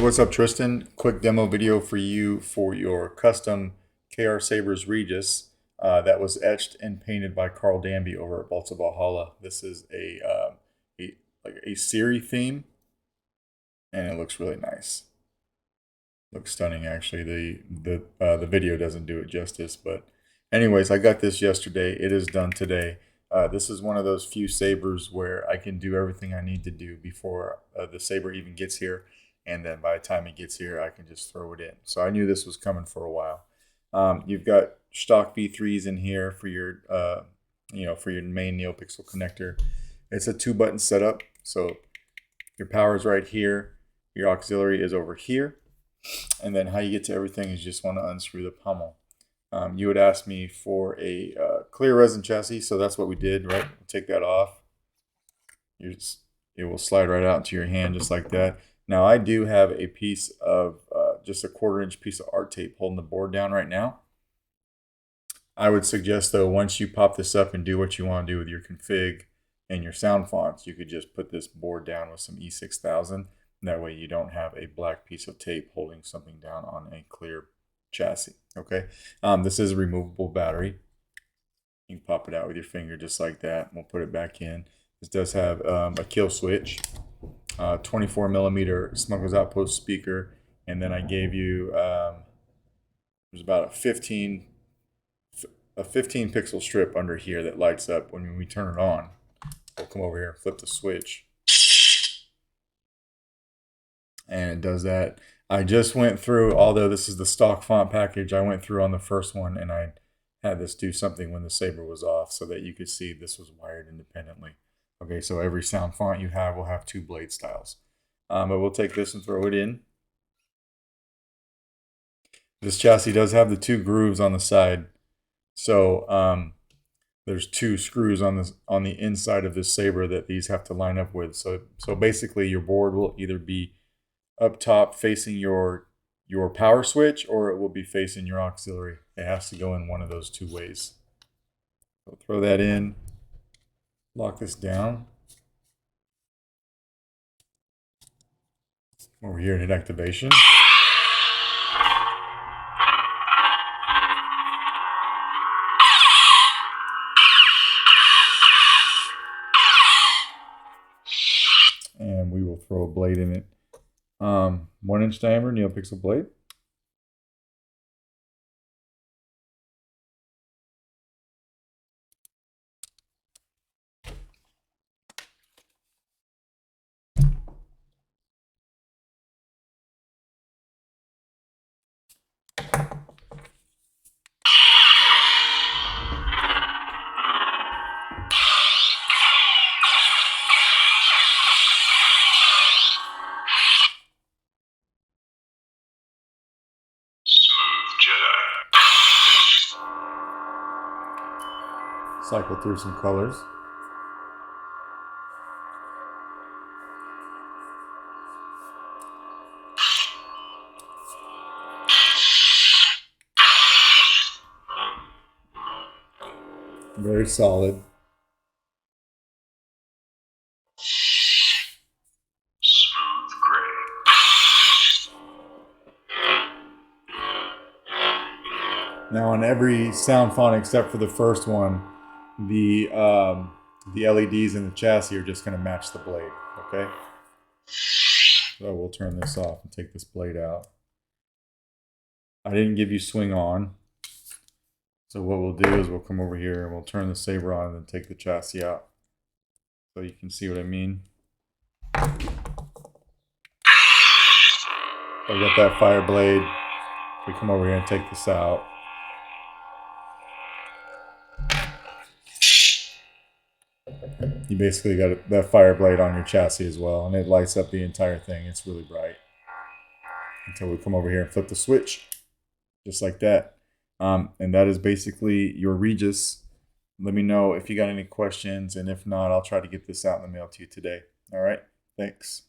what's up, Tristan? Quick demo video for you for your custom KR Sabers Regiis that was etched and painted by Carl Danby over at Bolts of Valhalla. This is like a Ciri theme, and it looks really nice. Looks stunning, actually. The video doesn't do it justice, but anyways, I got this yesterday. It is done today. This is one of those few sabers where I can do everything I need to do before the saber even gets here, and then by the time it gets here, I can just throw it in. So I knew this was coming for a while. You've got stock V3s in here for your, for your main NeoPixel connector. It's a 2-button setup, so your power is right here. Your auxiliary is over here. And then how you get to everything is you just want to unscrew the pommel. You would ask me for a clear resin chassis, so that's what we did, right? Take that off. It will slide right out into your hand just like that. Now I do have a piece of, just a 1/4-inch piece of art tape holding the board down right now. I would suggest though, once you pop this up and do what you want to do with your config and your sound fonts, you could just put this board down with some E6000. That way you don't have a black piece of tape holding something down on a clear chassis. Okay, this is a removable battery. You can pop it out with your finger just like that. We'll put it back in. This does have a kill switch, 24mm Smuggler's Outpost speaker, and then I gave you there's about a 15 pixel strip under here that lights up when we turn it on. We'll come over here and flip the switch, and it does that. I just went through, although this is the stock font package, I went through on the first one and I had this do something when the saber was off so that you could see this was wired independently. Okay, so every sound font you have will have 2 blade styles. But we'll take this and throw it in. This chassis does have the 2 grooves on the side. So there's 2 screws on the inside of this saber that these have to line up with. So basically your board will either be up top facing your power switch, or it will be facing your auxiliary. It has to go in one of those 2 ways. So throw that in, lock this down. Over here, hit activation. And we will throw a blade in it. 1-inch diameter NeoPixel blade. Cycle through some colors. Very solid. Smooth gray. Now on every sound font except for the first one, the LEDs in the chassis are just going to match the blade. Okay, so we'll turn this off and take this blade out. I didn't give you swing on, so what we'll do is we'll come over here and we'll turn the saber on and then take the chassis out so you can see what I mean. I've got that fire blade. We come over here and take this out. You basically got that fire blade on your chassis as well, and it lights up the entire thing. It's really bright. Until we come over here and flip the switch, just like that. And that is basically your Regiis. Let me know if you got any questions, and if not, I'll try to get this out in the mail to you today. All right, thanks.